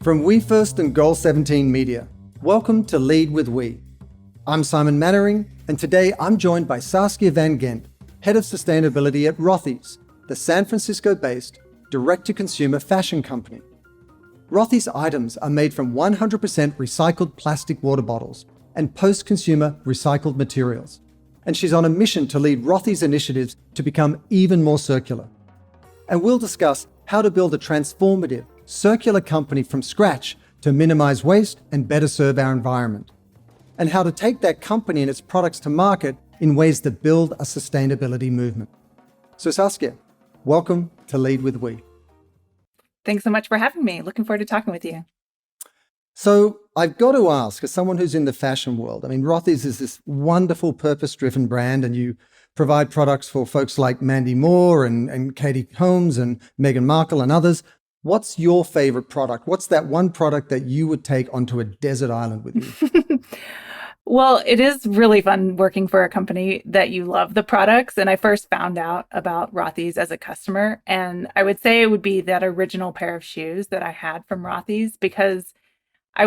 From We First and Goal 17 Media, welcome to Lead with We. I'm Simon Mannering, and today I'm joined by Saskia van Gendt, Head of Sustainability at Rothys, the San Francisco-based direct-to-consumer fashion company. Rothys items are made from 100% recycled plastic water bottles and post-consumer recycled materials. And she's on a mission to lead Rothys initiatives to become even more circular. And we'll discuss how to build a transformative, circular company from scratch to minimize waste and better serve our environment, and how to take that company and its products to market in ways that build a sustainability movement. So Saskia, welcome to Lead with We. Thanks so much for having me. Looking forward to talking with you. So I've got to ask, as someone who's in the fashion world, Rothys is this wonderful purpose-driven brand, and you provide products for folks like Mandy Moore and Katie Holmes and Meghan Markle and others. What's your favorite product? What's that one product that you would take onto a desert island with you? Well, it is really fun working for a company that you love the products. And I first found out about Rothys as a customer. And I would say it would be that original pair of shoes that I had from Rothys, because it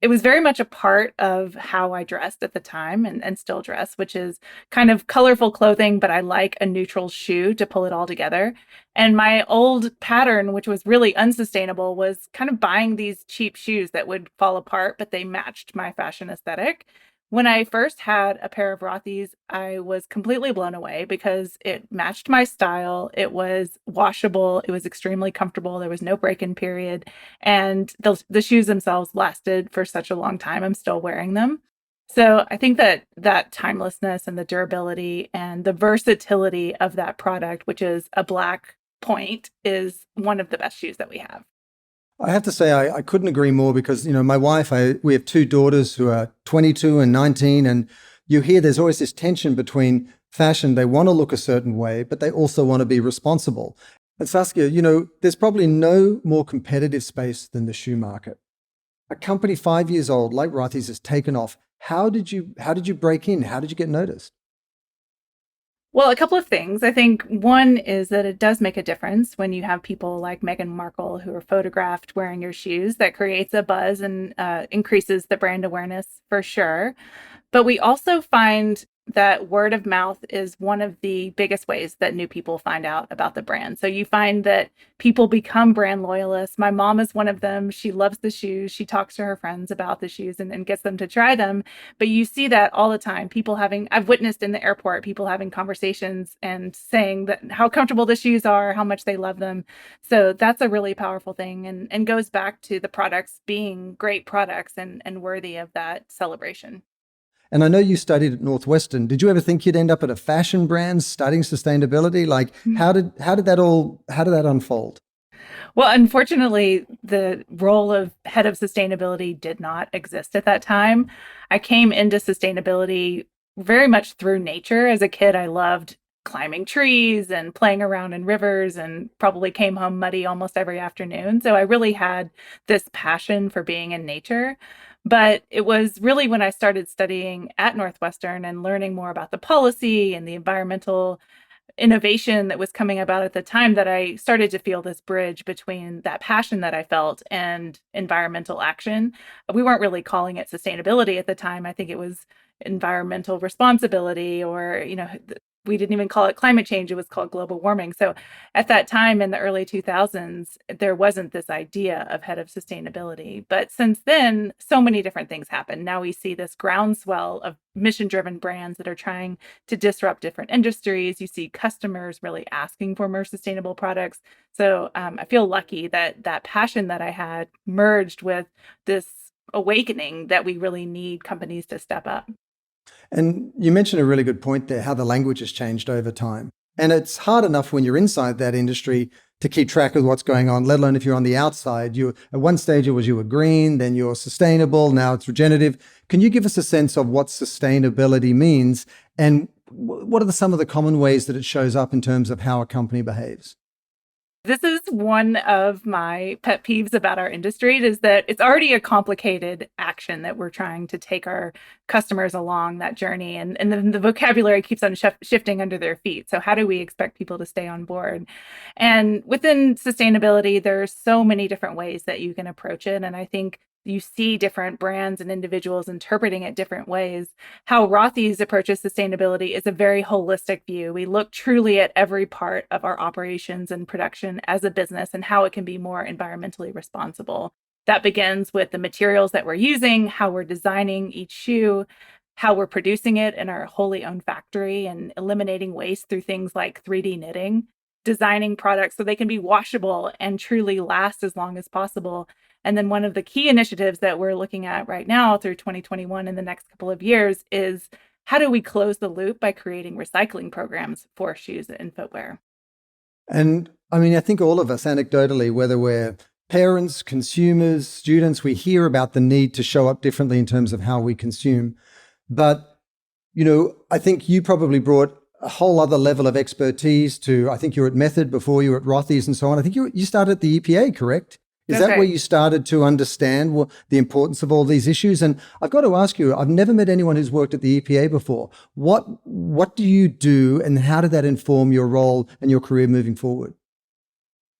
was very much a part of how I dressed at the time and still dress, which is kind of colorful clothing, but I like a neutral shoe to pull it all together. And my old pattern, which was really unsustainable, was kind of buying these cheap shoes that would fall apart, but they matched my fashion aesthetic. When I first had a pair of Rothys, I was completely blown away because it matched my style. It was washable. It was extremely comfortable. There was no break-in period. And the shoes themselves lasted for such a long time. I'm still wearing them. So I think that timelessness and the durability and the versatility of that product, which is a black point, is one of the best shoes that we have. I have to say, I couldn't agree more because, my wife, we have two daughters who are 22 and 19, and you hear there's always this tension between fashion. They want to look a certain way, but they also want to be responsible. And Saskia, there's probably no more competitive space than the shoe market. A company 5 years old like Rothys has taken off. How did you break in? How did you get noticed? Well, a couple of things. I think one is that it does make a difference when you have people like Meghan Markle who are photographed wearing your shoes. That creates a buzz and increases the brand awareness for sure. But we also find that word of mouth is one of the biggest ways that new people find out about the brand. So you find that people become brand loyalists. My mom is one of them. She loves the shoes. She talks to her friends about the shoes and gets them to try them. But you see that all the time. I've witnessed in the airport, people having conversations and saying that how comfortable the shoes are, how much they love them. So that's a really powerful thing and goes back to the products being great products and worthy of that celebration. And I know you studied at Northwestern. Did you ever think you'd end up at a fashion brand studying sustainability? Like, how did that unfold? Well, unfortunately, the role of head of sustainability did not exist at that time. I came into sustainability very much through nature. As a kid, I loved climbing trees and playing around in rivers and probably came home muddy almost every afternoon. So I really had this passion for being in nature. But it was really when I started studying at Northwestern and learning more about the policy and the environmental innovation that was coming about at the time that I started to feel this bridge between that passion that I felt and environmental action. We weren't really calling it sustainability at the time. I think it was environmental responsibility, or, we didn't even call it climate change. It was called global warming. So at that time in the early 2000s, there wasn't this idea of head of sustainability. But since then, so many different things happen. Now we see this groundswell of mission-driven brands that are trying to disrupt different industries. You see customers really asking for more sustainable products. So I feel lucky that passion that I had merged with this awakening that we really need companies to step up. And you mentioned a really good point there, how the language has changed over time. And it's hard enough when you're inside that industry to keep track of what's going on, let alone if you're on the outside. At one stage, you were green, then you're sustainable, now it's regenerative. Can you give us a sense of what sustainability means, and what are some of the common ways that it shows up in terms of how a company behaves? This is one of my pet peeves about our industry is that it's already a complicated action that we're trying to take our customers along that journey. And then the vocabulary keeps on shifting under their feet. So how do we expect people to stay on board? And within sustainability, there's so many different ways that you can approach it. And I think you see different brands and individuals interpreting it different ways. How Rothys approaches sustainability is a very holistic view. We look truly at every part of our operations and production as a business and how it can be more environmentally responsible. That begins with the materials that we're using, how we're designing each shoe, how we're producing it in our wholly owned factory, and eliminating waste through things like 3D knitting, designing products so they can be washable and truly last as long as possible. And then one of the key initiatives that we're looking at right now through 2021 in the next couple of years is how do we close the loop by creating recycling programs for shoes and footwear? And I mean, I think all of us anecdotally, whether we're parents, consumers, students, we hear about the need to show up differently in terms of how we consume. But, I think you probably brought a whole other level of expertise to, I think you were at Method before you were at Rothys and so on. I think you started at the EPA, correct? Is that where you started to understand the importance of all these issues? And I've got to ask you, I've never met anyone who's worked at the EPA before. What do you do, and how did that inform your role and your career moving forward?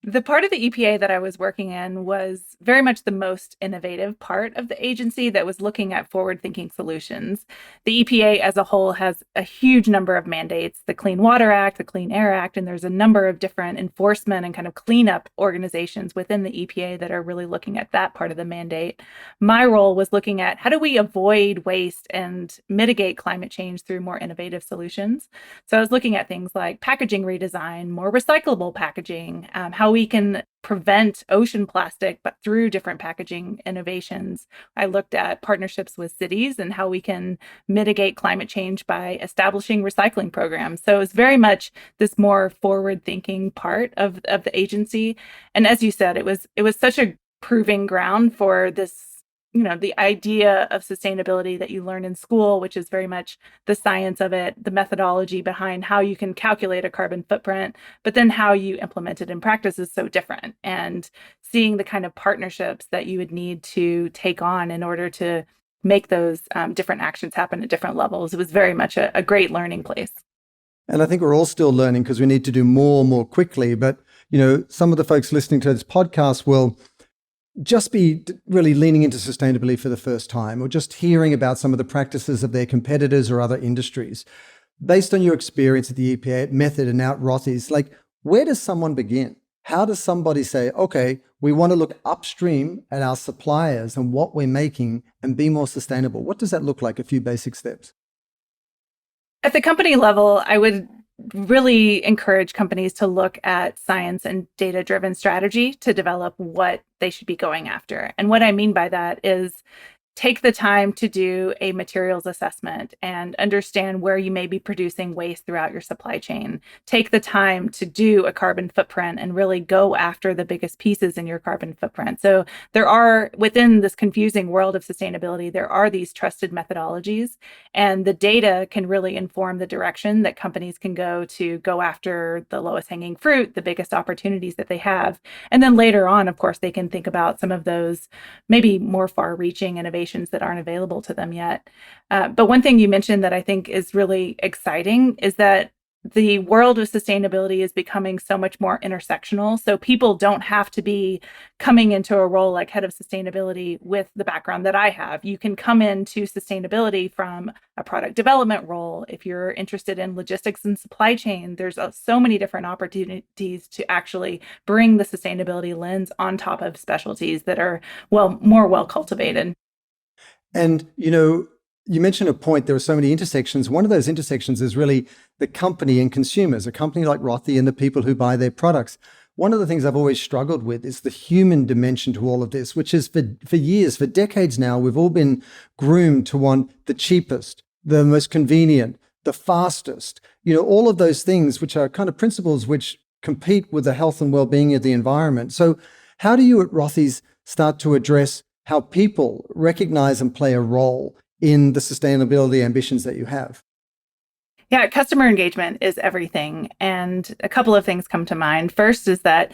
The part of the EPA that I was working in was very much the most innovative part of the agency that was looking at forward-thinking solutions. The EPA as a whole has a huge number of mandates, the Clean Water Act, the Clean Air Act, and there's a number of different enforcement and kind of cleanup organizations within the EPA that are really looking at that part of the mandate. My role was looking at how do we avoid waste and mitigate climate change through more innovative solutions. So I was looking at things like packaging redesign, more recyclable packaging, how we can prevent ocean plastic, but through different packaging innovations. I looked at partnerships with cities and how we can mitigate climate change by establishing recycling programs. So it's very much this more forward-thinking part of the agency. And as you said, it was such a proving ground for this, the idea of sustainability that you learn in school, which is very much the science of it, the methodology behind how you can calculate a carbon footprint, but then how you implement it in practice is so different. And seeing the kind of partnerships that you would need to take on in order to make those different actions happen at different levels, it was very much a great learning place. And I think we're all still learning because we need to do more quickly. But, some of the folks listening to this podcast will just be really leaning into sustainability for the first time, or just hearing about some of the practices of their competitors or other industries. Based on your experience at the EPA, at Method, and now at Rothys, where does someone begin? How does somebody say, okay, we want to look upstream at our suppliers and what we're making and be more sustainable? What does that look like? A few basic steps. At the company level, I would really encourage companies to look at science and data-driven strategy to develop what they should be going after. And what I mean by that is take the time to do a materials assessment and understand where you may be producing waste throughout your supply chain. Take the time to do a carbon footprint and really go after the biggest pieces in your carbon footprint. So there are, within this confusing world of sustainability, there are these trusted methodologies, and the data can really inform the direction that companies can go after the lowest hanging fruit, the biggest opportunities that they have. And then later on, of course, they can think about some of those maybe more far-reaching innovations that aren't available to them yet. But one thing you mentioned that I think is really exciting is that the world of sustainability is becoming so much more intersectional. So people don't have to be coming into a role like head of sustainability with the background that I have. You can come into sustainability from a product development role. If you're interested in logistics and supply chain, there's so many different opportunities to actually bring the sustainability lens on top of specialties that are more well cultivated. And, you mentioned a point, there are so many intersections. One of those intersections is really the company and consumers, a company like Rothy and the people who buy their products. One of the things I've always struggled with is the human dimension to all of this, which is for years, for decades now, we've all been groomed to want the cheapest, the most convenient, the fastest, all of those things, which are kind of principles which compete with the health and well-being of the environment. So how do you at Rothys start to address how people recognize and play a role in the sustainability ambitions that you have? Yeah, customer engagement is everything. And a couple of things come to mind. First is that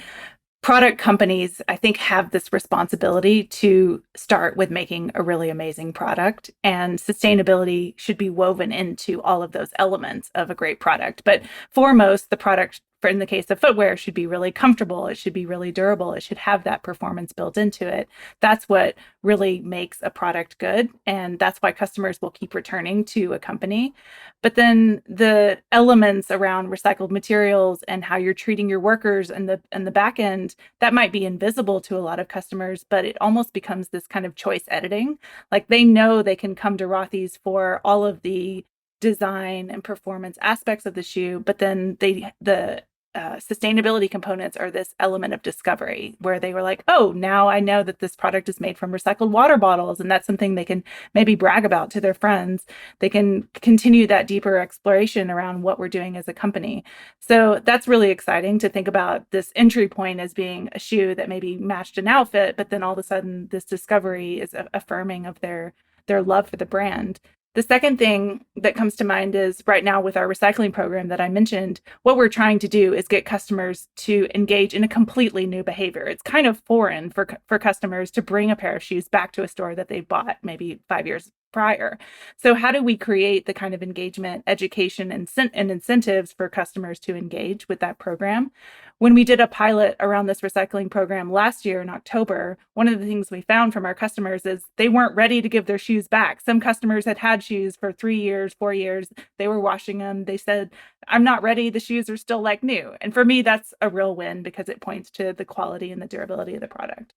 product companies, I think, have this responsibility to start with making a really amazing product, and sustainability should be woven into all of those elements of a great product. But foremost, the product, for in the case of footwear, should be really comfortable. It should be really durable. It should have that performance built into it. That's what really makes a product good. And that's why customers will keep returning to a company. But then the elements around recycled materials and how you're treating your workers and the back end, that might be invisible to a lot of customers, but it almost becomes this kind of choice editing. Like they know they can come to Rothys for all of the design and performance aspects of the shoe, but then the sustainability components are this element of discovery where they were like, oh, now I know that this product is made from recycled water bottles. And that's something they can maybe brag about to their friends. They can continue that deeper exploration around what we're doing as a company. So that's really exciting to think about this entry point as being a shoe that maybe matched an outfit, but then all of a sudden this discovery is affirming of their love for the brand. The second thing that comes to mind is right now with our recycling program that I mentioned, what we're trying to do is get customers to engage in a completely new behavior. It's kind of foreign for customers to bring a pair of shoes back to a store that they bought maybe 5 years prior. So how do we create the kind of engagement, education, and incentives for customers to engage with that program? When we did a pilot around this recycling program last year in October, one of the things we found from our customers is they weren't ready to give their shoes back. Some customers had had shoes for 3 years, 4 years. They were washing them. They said, I'm not ready. The shoes are still like new. And for me, that's a real win because it points to the quality and the durability of the product.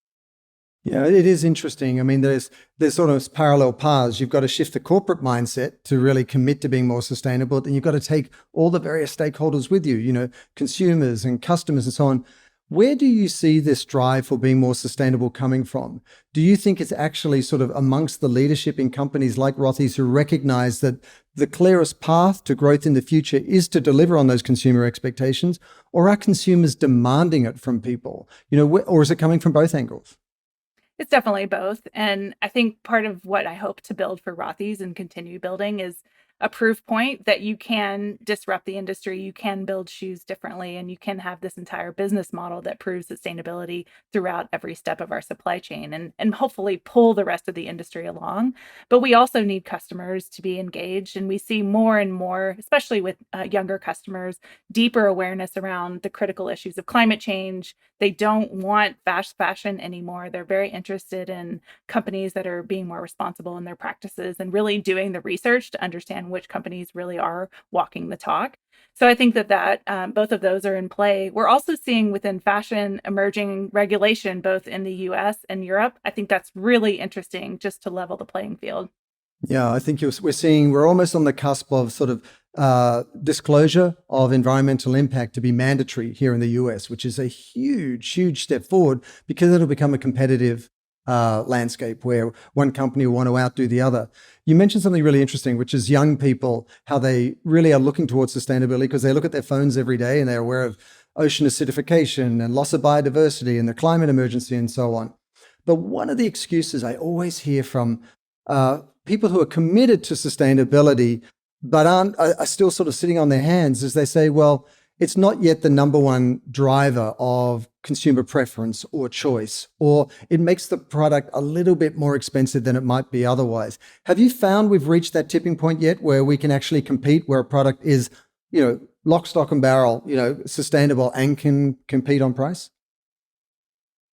Yeah, it is interesting. I mean, there's sort of parallel paths. You've got to shift the corporate mindset to really commit to being more sustainable. Then you've got to take all the various stakeholders with you, consumers and customers and so on. Where do you see this drive for being more sustainable coming from? Do you think it's actually sort of amongst the leadership in companies like Rothys who recognize that the clearest path to growth in the future is to deliver on those consumer expectations, or are consumers demanding it from people? Or is it coming from both angles? It's definitely both. And I think part of what I hope to build for Rothys and continue building is a proof point that you can disrupt the industry, you can build shoes differently, and you can have this entire business model that proves sustainability throughout every step of our supply chain and hopefully pull the rest of the industry along. But we also need customers to be engaged. And we see more and more, especially with younger customers, deeper awareness around the critical issues of climate change. They don't want fast fashion anymore. They're very interested in companies that are being more responsible in their practices and really doing the research to understand which companies really are walking the talk. So I think that both of those are in play. We're also seeing within fashion emerging regulation, both in the US and Europe. I think that's really interesting just to level the playing field. Yeah, I think we're almost on the cusp of sort of disclosure of environmental impact to be mandatory here in the US, which is a huge, huge step forward because it'll become a competitive landscape where one company will want to outdo the other. You mentioned something really interesting, which is young people, how they really are looking towards sustainability because they look at their phones every day and they're aware of ocean acidification and loss of biodiversity and the climate emergency and so on. But one of the excuses I always hear from people who are committed to sustainability but are still sort of sitting on their hands is they say, well, it's not yet the number one driver of consumer preference or choice, or it makes the product a little bit more expensive than it might be otherwise. Have you found we've reached that tipping point yet where we can actually compete, where a product is, lock, stock and barrel, sustainable and can compete on price?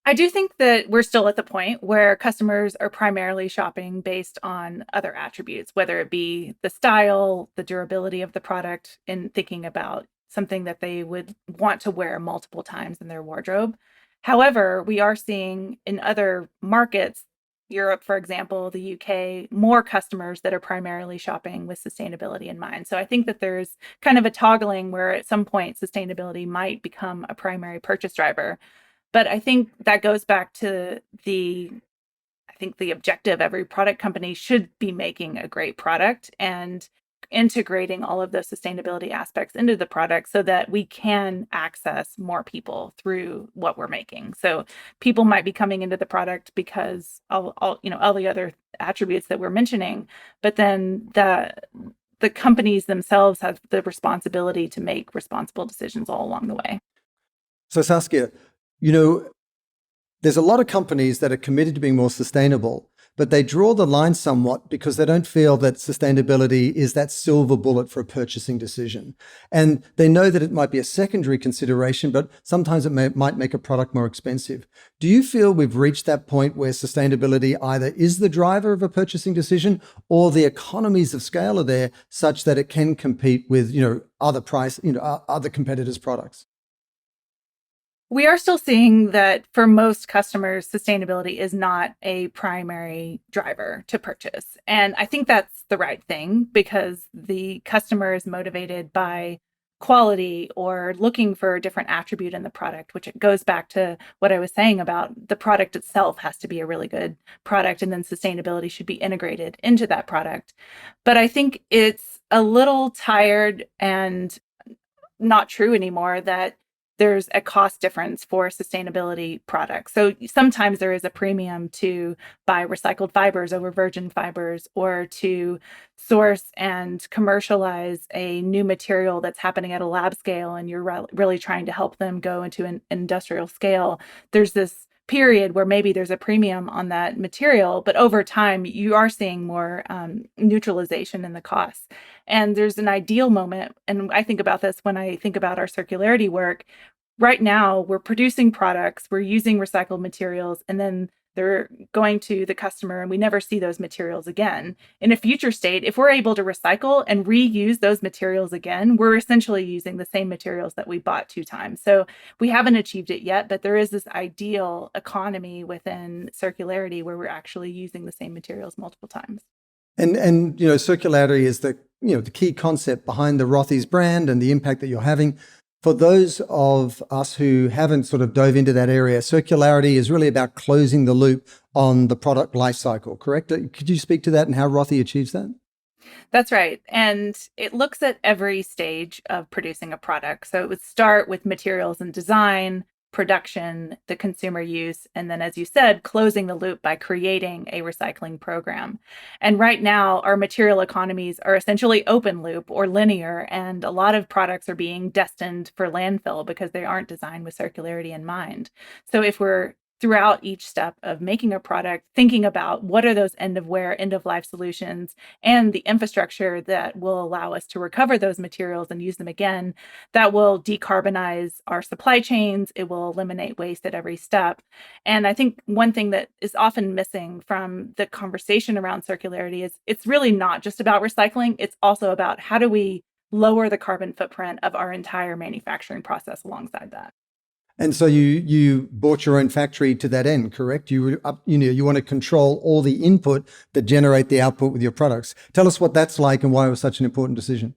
I do think that we're still at the point where customers are primarily shopping based on other attributes, whether it be the style, the durability of the product, and thinking about something that they would want to wear multiple times in their wardrobe. However, we are seeing in other markets, Europe, for example, the UK, more customers that are primarily shopping with sustainability in mind. So I think that there's kind of a toggling where at some point sustainability might become a primary purchase driver. But I think that goes back to I think the objective. Every product company should be making a great product and integrating all of those sustainability aspects into the product so that we can access more people through what we're making. So people might be coming into the product because all the other attributes that we're mentioning, but then the companies themselves have the responsibility to make responsible decisions all along the way. So Saskia, you know, there's a lot of companies that are committed to being more sustainable, but they draw the line somewhat because they don't feel that sustainability is that silver bullet for a purchasing decision. And they know that it might be a secondary consideration, but sometimes it might make a product more expensive. Do you feel we've reached that point where sustainability either is the driver of a purchasing decision or the economies of scale are there such that it can compete with, other competitors' products? We are still seeing that for most customers, sustainability is not a primary driver to purchase. And I think that's the right thing because the customer is motivated by quality or looking for a different attribute in the product, which it goes back to what I was saying about the product itself has to be a really good product, and then sustainability should be integrated into that product. But I think it's a little tired and not true anymore that there's a cost difference for sustainability products. So sometimes there is a premium to buy recycled fibers over virgin fibers, or to source and commercialize a new material that's happening at a lab scale and you're really trying to help them go into an industrial scale. There's this period where maybe there's a premium on that material, but over time you are seeing more neutralization in the costs. And there's an ideal moment, and I think about this when I think about our circularity work. Right now, we're producing products, we're using recycled materials, and then they're going to the customer and we never see those materials again. In a future state, if we're able to recycle and reuse those materials again, we're essentially using the same materials that we bought 2 times. So we haven't achieved it yet, but there is this ideal economy within circularity where we're actually using the same materials multiple times. And circularity is the key concept behind the Rothys brand and the impact that you're having. For those of us who haven't sort of dove into that area, circularity is really about closing the loop on the product life cycle, correct? Could you speak to that and how Rothy achieves that? That's right. And it looks at every stage of producing a product. So it would start with materials and design, production, the consumer use, and then, as you said, closing the loop by creating a recycling program. And right now, our material economies are essentially open loop or linear, and a lot of products are being destined for landfill because they aren't designed with circularity in mind. So if we're throughout each step of making a product, thinking about what are those end of wear, end of life solutions, and the infrastructure that will allow us to recover those materials and use them again, that will decarbonize our supply chains. It will eliminate waste at every step. And I think one thing that is often missing from the conversation around circularity is it's really not just about recycling. It's also about how do we lower the carbon footprint of our entire manufacturing process alongside that. And so you bought your own factory to that end, correct? You want to control all the input that generate the output with your products. Tell us what that's like and why it was such an important decision.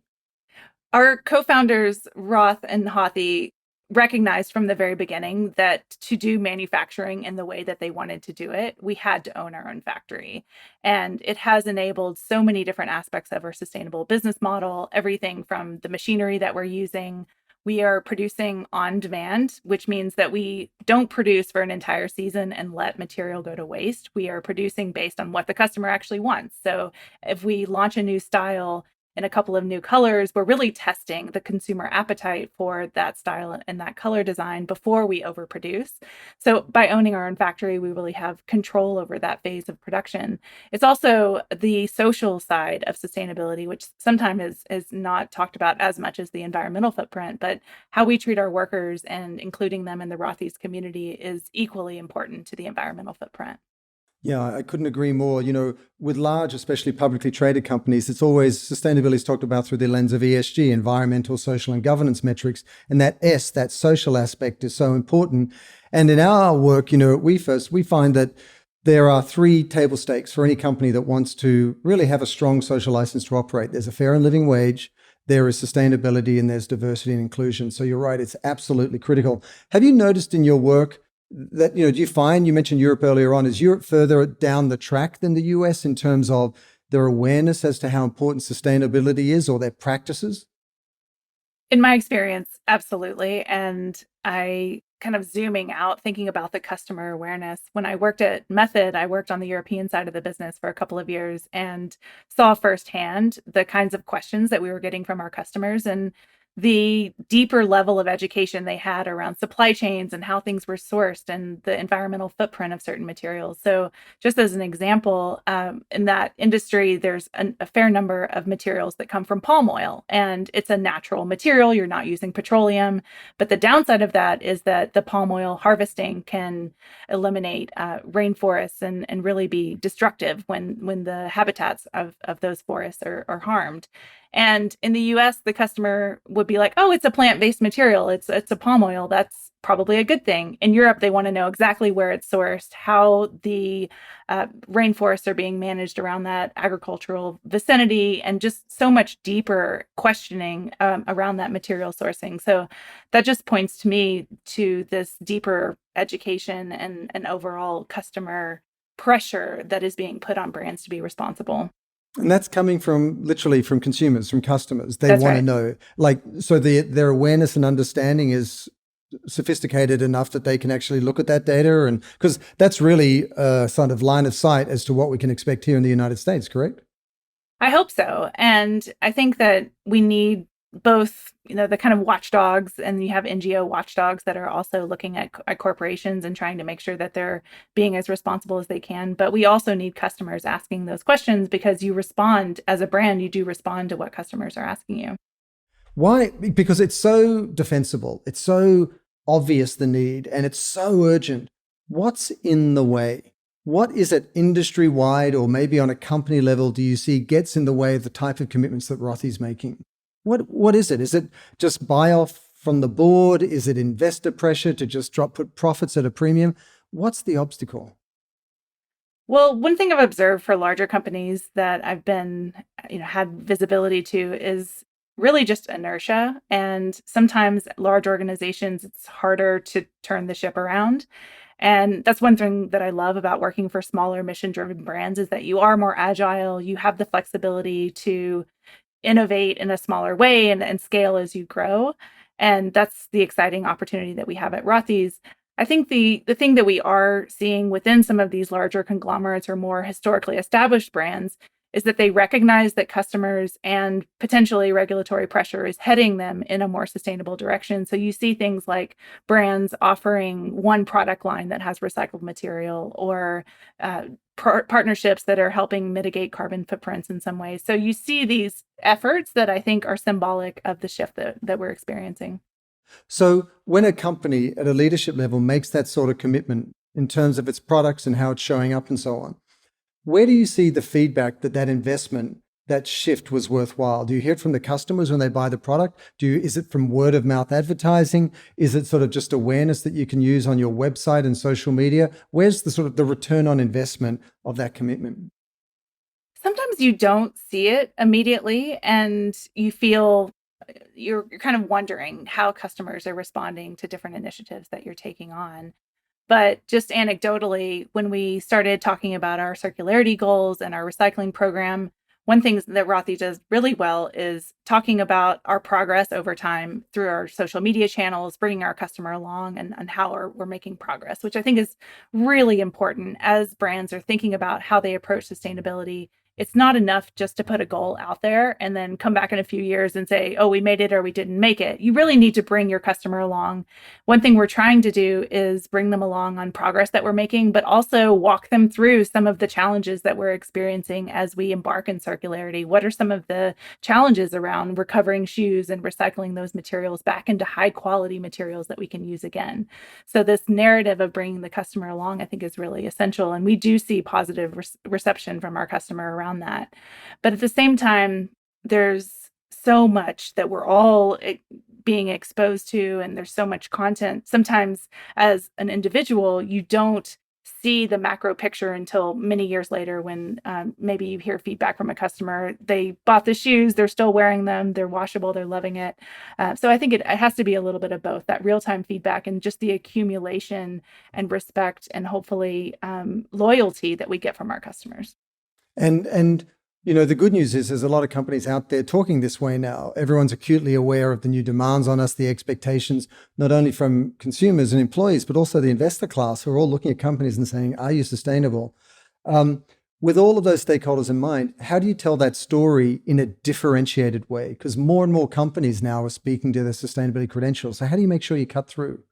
Our co-founders, Roth and Rothy, recognized from the very beginning that to do manufacturing in the way that they wanted to do it, we had to own our own factory. And it has enabled so many different aspects of our sustainable business model, everything from the machinery that we're using. We are producing on demand, which means that we don't produce for an entire season and let material go to waste. We are producing based on what the customer actually wants. So if we launch a new style in a couple of new colors, we're really testing the consumer appetite for that style and that color design before we overproduce. So by owning our own factory, we really have control over that phase of production. It's also the social side of sustainability, which sometimes is not talked about as much as the environmental footprint, but how we treat our workers and including them in the Rothys community is equally important to the environmental footprint. Yeah, I couldn't agree more. With large, especially publicly traded companies, it's always sustainability is talked about through the lens of ESG, environmental, social, and governance metrics. And that S, that social aspect, is so important. And in our work, at WeFirst, we find that there are 3 table stakes for any company that wants to really have a strong social license to operate. There's a fair and living wage, there is sustainability, and there's diversity and inclusion. So you're right, it's absolutely critical. Have you noticed in your work that, do you find, you mentioned Europe earlier on, is Europe further down the track than the US in terms of their awareness as to how important sustainability is or their practices? In my experience, absolutely. And I kind of zooming out, thinking about the customer awareness. When I worked at Method, I worked on the European side of the business for a couple of years and saw firsthand the kinds of questions that we were getting from our customers and the deeper level of education they had around supply chains and how things were sourced and the environmental footprint of certain materials. So, just as an example, in that industry, there's a fair number of materials that come from palm oil, and it's a natural material. You're not using petroleum. But the downside of that is that the palm oil harvesting can eliminate rainforests and really be destructive when the habitats of those forests are harmed. And in the US, the customer would be like, oh, it's a plant-based material. It's a palm oil. That's probably a good thing. In Europe, they want to know exactly where it's sourced, how the rainforests are being managed around that agricultural vicinity, and just so much deeper questioning around that material sourcing. So that just points to me to this deeper education and overall customer pressure that is being put on brands to be responsible. And that's coming from literally from consumers, from customers. They That's want to right. know, like, so their awareness and understanding is sophisticated enough that they can actually look at that data, and because that's really a sort of line of sight as to what we can expect here in the United States, correct? I hope so. And I think that we need both, the kind of watchdogs, and you have NGO watchdogs that are also looking at corporations and trying to make sure that they're being as responsible as they can. But we also need customers asking those questions because you respond as a brand, you do respond to what customers are asking you. Why? Because it's so defensible. It's so obvious, the need, and it's so urgent. What's in the way? What is it industry wide or maybe on a company level do you see gets in the way of the type of commitments that Rothy's making? What is it? Is it just buy off from the board? Is it investor pressure to just put profits at a premium? What's the obstacle? Well, one thing I've observed for larger companies that I've been, had visibility to is really just inertia. And sometimes large organizations, it's harder to turn the ship around. And that's one thing that I love about working for smaller mission driven brands is that you are more agile, you have the flexibility to innovate in a smaller way and scale as you grow. And that's the exciting opportunity that we have at Rothys. I think the thing that we are seeing within some of these larger conglomerates or more historically established brands is that they recognize that customers and potentially regulatory pressure is heading them in a more sustainable direction. So you see things like brands offering one product line that has recycled material or partnerships that are helping mitigate carbon footprints in some ways. So you see these efforts that I think are symbolic of the shift that we're experiencing. So when a company at a leadership level makes that sort of commitment in terms of its products and how it's showing up and so on, where do you see the feedback that investment, that shift was worthwhile? Do you hear it from the customers when they buy the product? Is it from word of mouth advertising? Is it sort of just awareness that you can use on your website and social media? Where's the sort of the return on investment of that commitment? Sometimes you don't see it immediately and you feel you're kind of wondering how customers are responding to different initiatives that you're taking on. But just anecdotally, when we started talking about our circularity goals and our recycling program, one thing that Rothy does really well is talking about our progress over time through our social media channels, bringing our customer along and how we're making progress, which I think is really important as brands are thinking about how they approach sustainability. It's not enough just to put a goal out there and then come back in a few years and say, oh, we made it or we didn't make it. You really need to bring your customer along. One thing we're trying to do is bring them along on progress that we're making, but also walk them through some of the challenges that we're experiencing as we embark in circularity. What are some of the challenges around recovering shoes and recycling those materials back into high quality materials that we can use again? So this narrative of bringing the customer along, I think, is really essential. And we do see positive reception from our customer around that. But at the same time, there's so much that we're all being exposed to, and there's so much content. Sometimes as an individual, you don't see the macro picture until many years later when maybe you hear feedback from a customer. They bought the shoes, they're still wearing them, they're washable, they're loving it. So I think it has to be a little bit of both, that real-time feedback and just the accumulation and respect and hopefully loyalty that we get from our customers. And The good news is there's a lot of companies out there talking this way now. Everyone's acutely aware of the new demands on us, the expectations, not only from consumers and employees, but also the investor class who are all looking at companies and saying, are you sustainable? With all of those stakeholders in mind, how do you tell that story in a differentiated way? Because more and more companies now are speaking to their sustainability credentials. So how do you make sure you cut through?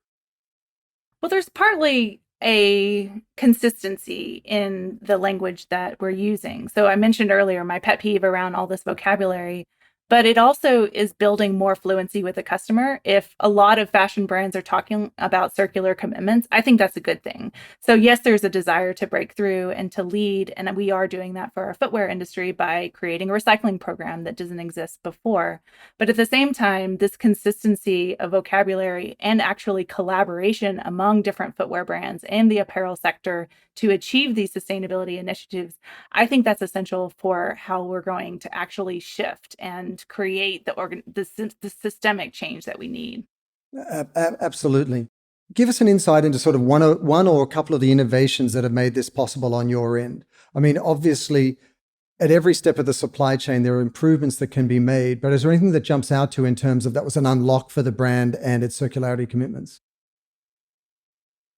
Well, there's partly a consistency in the language that we're using. So I mentioned earlier my pet peeve around all this vocabulary, but it also is building more fluency with the customer. If a lot of fashion brands are talking about circular commitments, I think that's a good thing. So yes, there's a desire to break through and to lead, and we are doing that for our footwear industry by creating a recycling program that doesn't exist before. But at the same time, this consistency of vocabulary and actually collaboration among different footwear brands and the apparel sector to achieve these sustainability initiatives, I think that's essential for how we're going to actually shift and create the systemic change that we need. Absolutely. Give us an insight into sort of one or a couple of the innovations that have made this possible on your end. I mean, obviously, at every step of the supply chain, there are improvements that can be made, but is there anything that jumps out to you in terms of that was an unlock for the brand and its circularity commitments?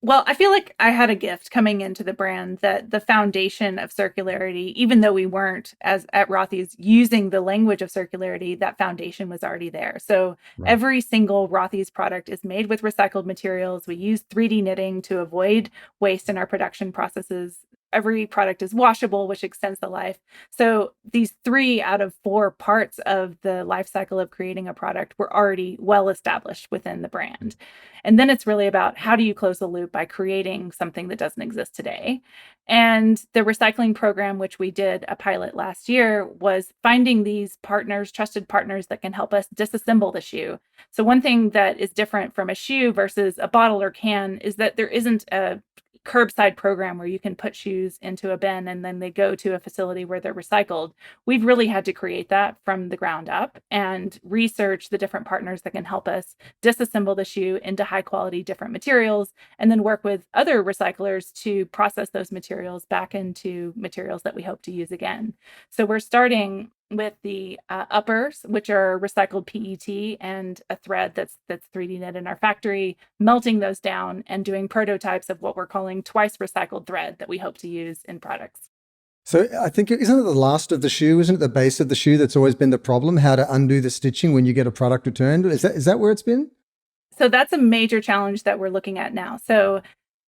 Well, I feel like I had a gift coming into the brand that the foundation of circularity, even though we weren't as at Rothys using the language of circularity, that foundation was already there. So Right. every single Rothys product is made with recycled materials. We use 3D knitting to avoid waste in our production processes. Every product is washable, which extends the life. So these 3 out of 4 parts of the life cycle of creating a product were already well established within the brand. And then it's really about how do you close the loop by creating something that doesn't exist today. And the recycling program, which we did a pilot last year, was finding these partners, trusted partners that can help us disassemble the shoe. So one thing that is different from a shoe versus a bottle or can is that there isn't a curbside program where you can put shoes into a bin and then they go to a facility where they're recycled. We've really had to create that from the ground up and research the different partners that can help us disassemble the shoe into high quality different materials, and then work with other recyclers to process those materials back into materials that we hope to use again. So we're starting with the uppers, which are recycled PET and a thread that's 3D knit in our factory, melting those down and doing prototypes of what we're calling twice recycled thread that we hope to use in products. So I think, isn't it the last of the shoe? Isn't it the base of the shoe that's always been the problem? How to undo the stitching when you get a product returned? Is that where it's been? So that's a major challenge that we're looking at now. So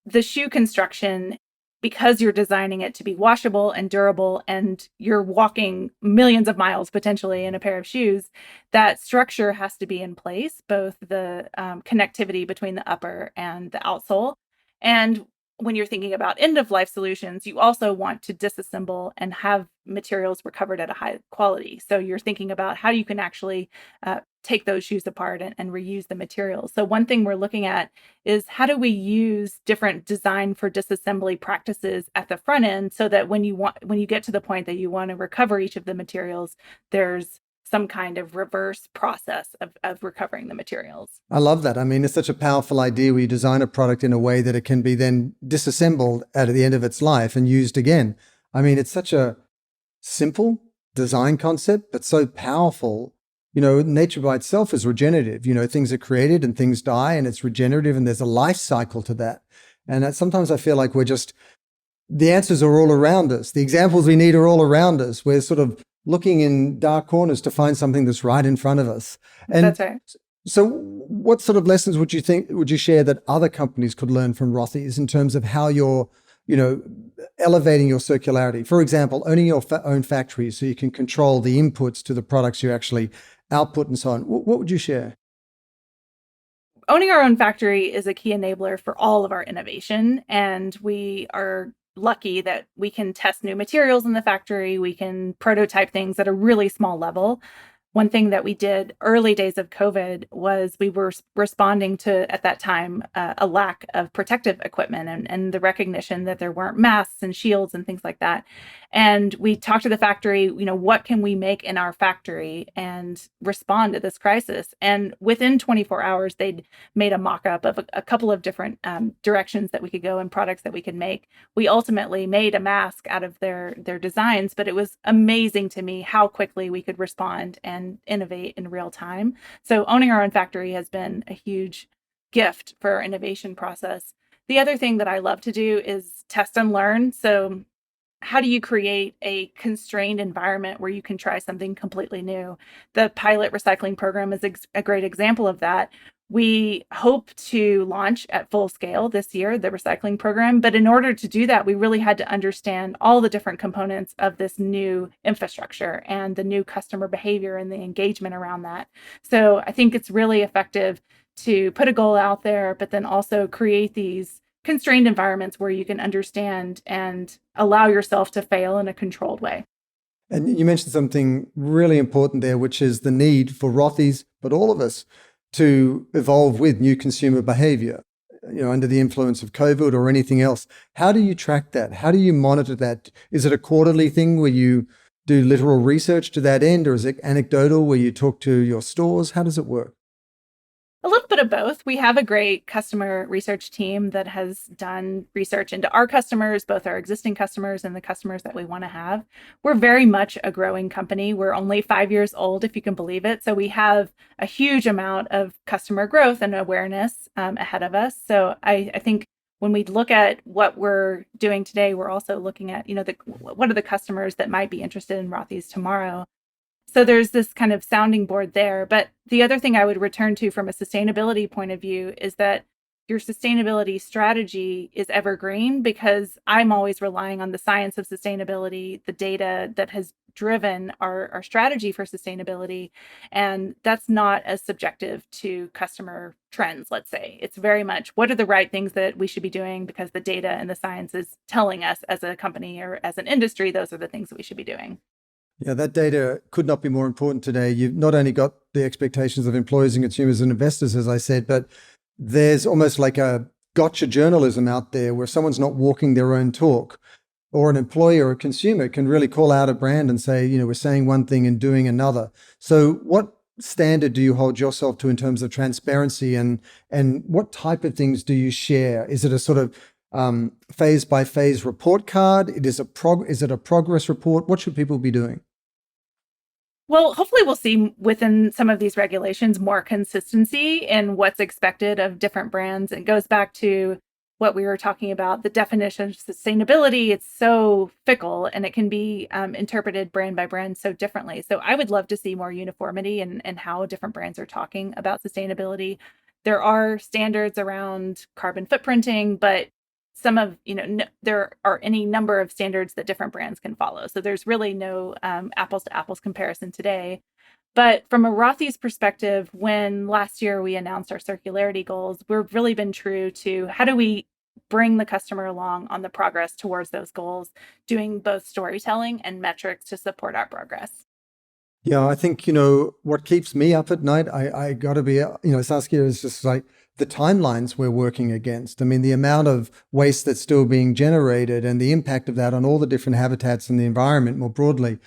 the shoe construction, because you're designing it to be washable and durable, and you're walking millions of miles potentially in a pair of shoes, that structure has to be in place, both the connectivity between the upper and the outsole. And when you're thinking about end of life solutions, you also want to disassemble and have materials recovered at a high quality. So you're thinking about how you can actually take those shoes apart and reuse the materials. So one thing we're looking at is how do we use different design for disassembly practices at the front end so that when you get to the point that you want to recover each of the materials, there's some kind of reverse process of recovering the materials. I love that. I mean, it's such a powerful idea where you design a product in a way that it can be then disassembled at the end of its life and used again. I mean, it's such a simple design concept, but so powerful. Nature by itself is regenerative. Things are created and things die, and it's regenerative, and there's a life cycle to that. And sometimes I feel like the answers are all around us. The examples we need are all around us. We're sort of looking in dark corners to find something that's right in front of us. And that's right. So what sort of lessons would you share that other companies could learn from Rothys in terms of how you're, elevating your circularity? For example, owning your own factories so you can control the inputs to the products you actually output and so on. What would you share? Owning our own factory is a key enabler for all of our innovation, and we are lucky that we can test new materials in the factory. We can prototype things at a really small level. one thing that we did early days of COVID was we were responding to, at that time, a lack of protective equipment and the recognition that there weren't masks and shields and things like that. And we talked to the factory, what can we make in our factory and respond to this crisis? And within 24 hours, they'd made a mock-up of a couple of different directions that we could go and products that we could make. We ultimately made a mask out of their designs, but it was amazing to me how quickly we could respond and innovate in real time. So owning our own factory has been a huge gift for our innovation process. The other thing that I love to do is test and learn. So how do you create a constrained environment where you can try something completely new? The pilot recycling program is a great example of that. We hope to launch at full scale this year, the recycling program. But in order to do that, we really had to understand all the different components of this new infrastructure and the new customer behavior and the engagement around that. So I think it's really effective to put a goal out there, but then also create these constrained environments where you can understand and allow yourself to fail in a controlled way. And you mentioned something really important there, which is the need for Rothys, but all of us, to evolve with new consumer behavior, under the influence of COVID or anything else. How do you track that? How do you monitor that? Is it a quarterly thing where you do literal research to that end, or is it anecdotal where you talk to your stores? How does it work? A little bit of both. We have a great customer research team that has done research into our customers, both our existing customers and the customers that we want to have. We're very much a growing company. We're only 5 years old, if you can believe it. So we have a huge amount of customer growth and awareness ahead of us. So I think when we look at what we're doing today, we're also looking at, what are the customers that might be interested in Rothys tomorrow. So there's this kind of sounding board there. But the other thing I would return to from a sustainability point of view is that your sustainability strategy is evergreen, because I'm always relying on the science of sustainability, the data that has driven our strategy for sustainability. And that's not as subjective to customer trends, let's say. It's very much, what are the right things that we should be doing, because the data and the science is telling us as a company or as an industry, those are the things that we should be doing. Yeah, that data could not be more important today. You've not only got the expectations of employees and consumers and investors, as I said, but there's almost like a gotcha journalism out there where someone's not walking their own talk, or an employee or a consumer can really call out a brand and say, we're saying one thing and doing another. So what standard do you hold yourself to in terms of transparency, and what type of things do you share? Is it a sort of phase by phase report card? Is it a progress report? What should people be doing? Well, hopefully we'll see within some of these regulations more consistency in what's expected of different brands. It goes back to what we were talking about, the definition of sustainability. It's so fickle and it can be interpreted brand by brand so differently. So I would love to see more uniformity in how different brands are talking about sustainability. There are standards around carbon footprinting, but some of, there are any number of standards that different brands can follow. So there's really no apples to apples comparison today. But from a Rothys perspective, when last year we announced our circularity goals, we've really been true to how do we bring the customer along on the progress towards those goals, doing both storytelling and metrics to support our progress. Yeah, I think, what keeps me up at night, I got to be, Saskia, is just like the timelines we're working against. I mean, the amount of waste that's still being generated and the impact of that on all the different habitats and the environment more broadly.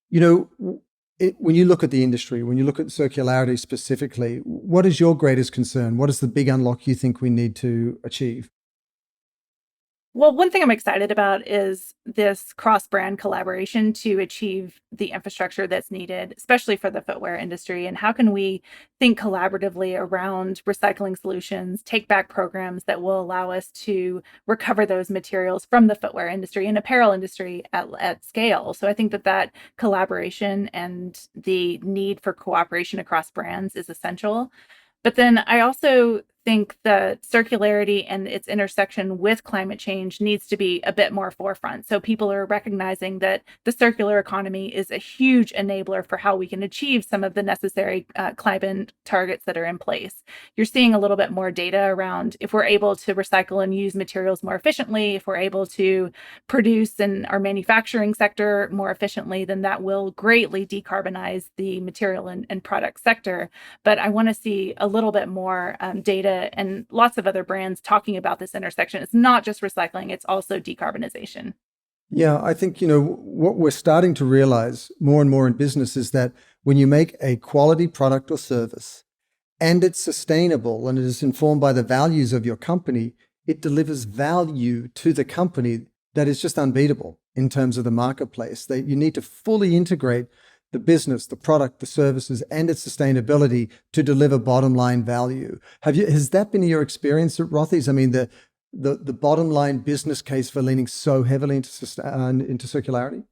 When you look at the industry, when you look at circularity specifically, what is your greatest concern? What is the big unlock you think we need to achieve? Well, one thing I'm excited about is this cross-brand collaboration to achieve the infrastructure that's needed, especially for the footwear industry. And how can we think collaboratively around recycling solutions, take back programs that will allow us to recover those materials from the footwear industry and apparel industry at scale. So I think that collaboration and the need for cooperation across brands is essential. But then I also think the circularity and its intersection with climate change needs to be a bit more forefront. So people are recognizing that the circular economy is a huge enabler for how we can achieve some of the necessary climate targets that are in place. You're seeing a little bit more data around if we're able to recycle and use materials more efficiently, if we're able to produce in our manufacturing sector more efficiently, then that will greatly decarbonize the material and product sector. But I want to see a little bit more data and lots of other brands talking about this intersection. It's not just recycling, it's also decarbonization. Yeah, I think, what we're starting to realize more and more in business is that when you make a quality product or service and it's sustainable and it is informed by the values of your company, it delivers value to the company that is just unbeatable in terms of the marketplace. That you need to fully integrate the business, the product, the services, and its sustainability to deliver bottom line value. Has that been your experience at Rothys? I mean, the bottom line business case for leaning so heavily into circularity?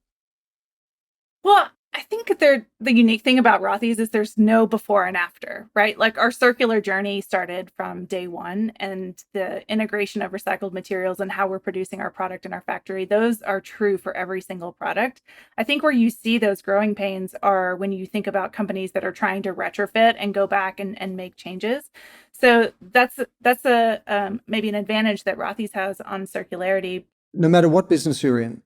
Well, I think the unique thing about Rothys is there's no before and after, right? Like our circular journey started from day one, and the integration of recycled materials and how we're producing our product in our factory, those are true for every single product. I think where you see those growing pains are when you think about companies that are trying to retrofit and go back and make changes. So that's a maybe an advantage that Rothys has on circularity. No matter what business you're in,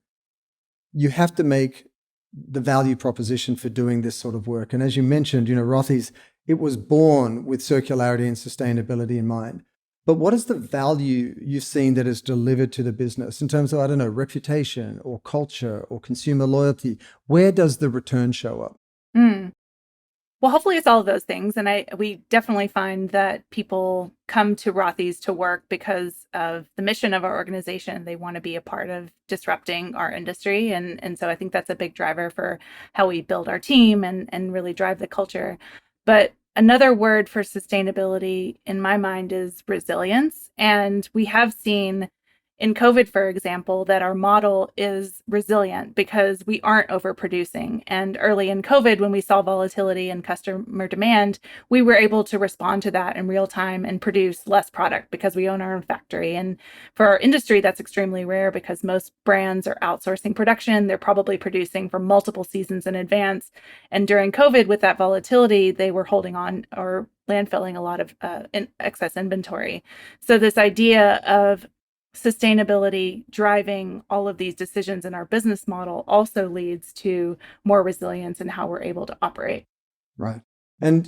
you have to make the value proposition for doing this sort of work. And as you mentioned, Rothys, it was born with circularity and sustainability in mind. But what is the value you've seen that is delivered to the business in terms of, I don't know, reputation or culture or consumer loyalty? Where does the return show up? Well, hopefully it's all of those things. And we definitely find that people come to Rothys to work because of the mission of our organization. They want to be a part of disrupting our industry. And so I think that's a big driver for how we build our team and really drive the culture. But another word for sustainability in my mind is resilience. And we have seen in COVID, for example, that our model is resilient because we aren't overproducing. And early in COVID, when we saw volatility in customer demand, we were able to respond to that in real time and produce less product because we own our own factory. And for our industry, that's extremely rare because most brands are outsourcing production. They're probably producing for multiple seasons in advance. And during COVID, with that volatility, they were holding on or landfilling a lot of excess inventory. So this idea of sustainability driving all of these decisions in our business model also leads to more resilience in how we're able to operate. Right. And,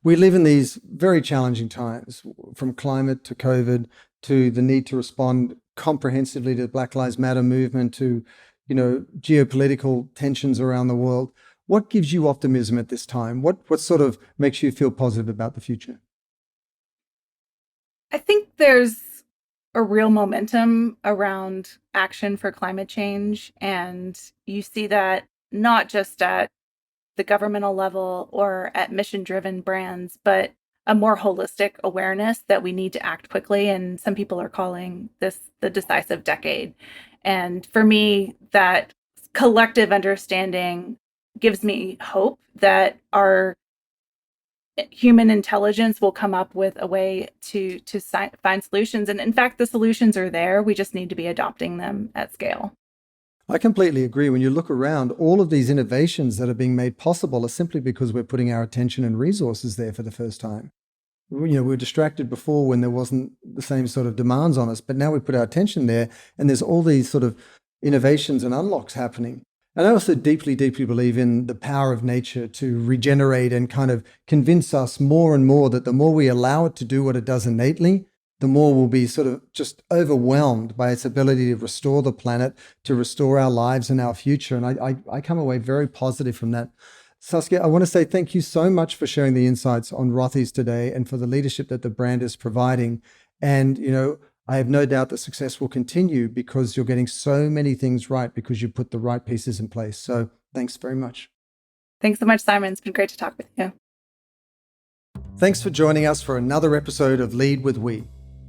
we live in these very challenging times, from climate to COVID to the need to respond comprehensively to the Black Lives Matter movement to, geopolitical tensions around the world. What gives you optimism at this time? What sort of makes you feel positive about the future? I think there's a real momentum around action for climate change. And you see that not just at the governmental level or at mission-driven brands, but a more holistic awareness that we need to act quickly. And some people are calling this the decisive decade. And for me, that collective understanding gives me hope that our human intelligence will come up with a way to find solutions. And in fact, the solutions are there. We just need to be adopting them at scale. I completely agree. When you look around, all of these innovations that are being made possible are simply because we're putting our attention and resources there for the first time. We were distracted before when there wasn't the same sort of demands on us, but now we put our attention there and there's all these sort of innovations and unlocks happening. And I also deeply, deeply believe in the power of nature to regenerate and kind of convince us more and more that the more we allow it to do what it does innately, the more we'll be sort of just overwhelmed by its ability to restore the planet, to restore our lives and our future. And I come away very positive from that. Saskia, I want to say thank you so much for sharing the insights on Rothys today and for the leadership that the brand is providing. And, I have no doubt that success will continue because you're getting so many things right because you put the right pieces in place. So thanks very much. Thanks so much, Simon. It's been great to talk with you. Thanks for joining us for another episode of Lead with We.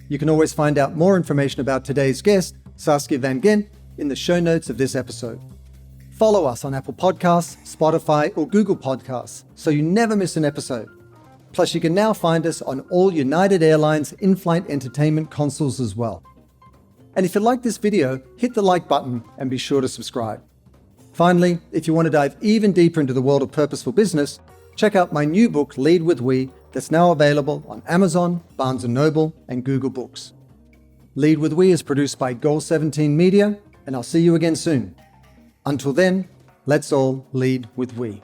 You can always find out more information about today's guest, Saskia van Gendt, in the show notes of this episode. Follow us on Apple Podcasts, Spotify, or Google Podcasts so you never miss an episode. Plus, you can now find us on all United Airlines in-flight entertainment consoles as well. And if you like this video, hit the like button and be sure to subscribe. Finally, if you want to dive even deeper into the world of purposeful business, check out my new book, Lead with We, that's now available on Amazon, Barnes & Noble, and Google Books. Lead with We is produced by Goal 17 Media, and I'll see you again soon. Until then, let's all lead with we.